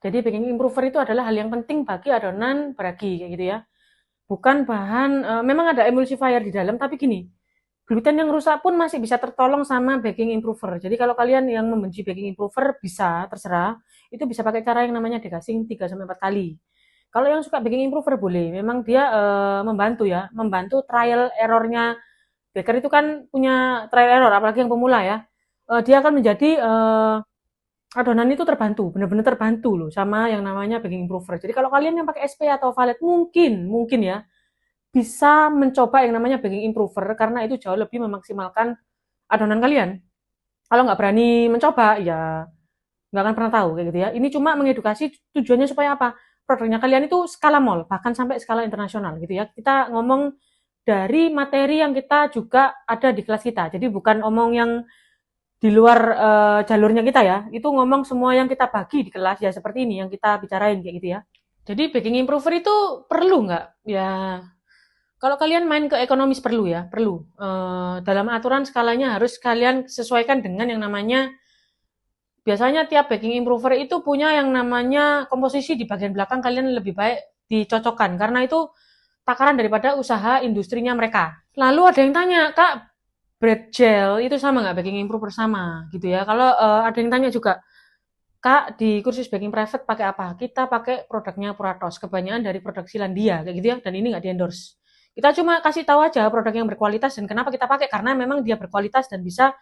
Jadi baking improver itu adalah hal yang penting bagi adonan bragi kayak gitu ya. Bukan bahan memang ada emulsifier di dalam tapi gini, gluten yang rusak pun masih bisa tertolong sama baking improver. Jadi kalau kalian yang membenci baking improver bisa terserah, itu bisa pakai cara yang namanya degassing 3 sampai 4 kali. Kalau yang suka baking improver boleh, memang dia membantu ya, membantu trial errornya. Baker itu kan punya trial error, apalagi yang pemula ya. Dia akan menjadi adonan itu terbantu, benar-benar terbantu loh sama yang namanya baking improver. Jadi kalau kalian yang pakai SP atau valet mungkin ya bisa mencoba yang namanya baking improver karena itu jauh lebih memaksimalkan adonan kalian. Kalau nggak berani mencoba ya nggak akan pernah tahu kayak gitu ya. Ini cuma mengedukasi, tujuannya supaya apa? Produknya kalian itu skala mall, bahkan sampai skala internasional gitu ya. Kita ngomong dari materi yang kita juga ada di kelas kita. Jadi bukan omong yang di luar jalurnya kita ya. Itu ngomong semua yang kita bagi di kelas ya seperti ini yang kita bicarain kayak gitu ya. Jadi baking improver itu perlu nggak? Ya kalau kalian main ke ekonomis perlu ya, perlu. Dalam aturan skalanya harus kalian sesuaikan dengan yang namanya, biasanya tiap baking improver itu punya yang namanya komposisi di bagian belakang kalian lebih baik dicocokkan karena itu takaran daripada usaha industrinya mereka. Lalu ada yang tanya, Kak, bread gel itu sama nggak baking improver sama gitu ya? Kalau ada yang tanya juga, Kak, di kursus baking private pakai apa? Kita pakai produknya Puratos, kebanyakan dari produk Silandia, kayak gitu ya, dan ini nggak di-endorse. Kita cuma kasih tahu aja produk yang berkualitas dan kenapa kita pakai, karena memang dia berkualitas dan bisa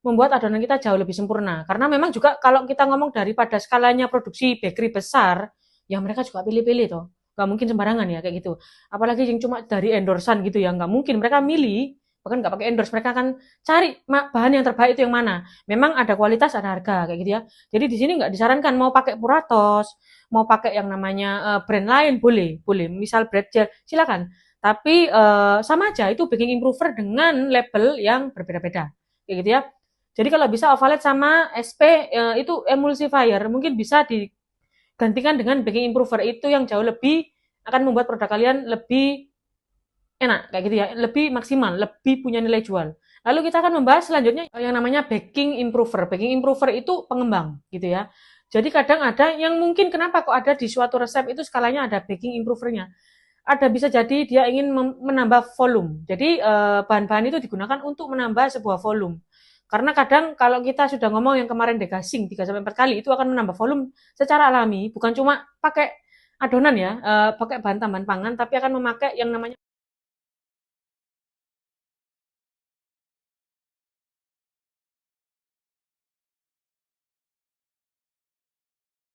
membuat adonan kita jauh lebih sempurna. Karena memang juga kalau kita ngomong daripada skalanya produksi bakery besar, ya mereka juga pilih-pilih tuh. Nggak mungkin sembarangan ya, kayak gitu. Apalagi yang cuma dari endorsean gitu ya, nggak mungkin. Mereka milih, bahkan nggak pakai endorse, mereka akan cari bahan yang terbaik itu yang mana. Memang ada kualitas, ada harga, kayak gitu ya. Jadi di sini nggak disarankan mau pakai Puratos, mau pakai yang namanya brand lain, boleh, boleh. Misal bread gel, silakan. Tapi sama aja itu baking improver dengan label yang berbeda-beda, kayak gitu ya. Jadi kalau bisa ovalet sama SP itu emulsifier, mungkin bisa digantikan dengan baking improver itu yang jauh lebih akan membuat produk kalian lebih enak kayak gitu ya, lebih maksimal, lebih punya nilai jual. Lalu kita akan membahas selanjutnya yang namanya baking improver. Baking improver itu pengembang gitu ya. Jadi kadang ada yang mungkin kenapa kok ada di suatu resep itu skalanya ada baking improvernya. Ada bisa jadi dia ingin menambah volume. Jadi bahan-bahan itu digunakan untuk menambah sebuah volume. Karena kadang kalau kita sudah ngomong yang kemarin degassing 3 sampai 4 kali itu akan menambah volume secara alami, bukan cuma pakai adonan ya, pakai bahan tambahan pangan tapi akan memakai yang namanya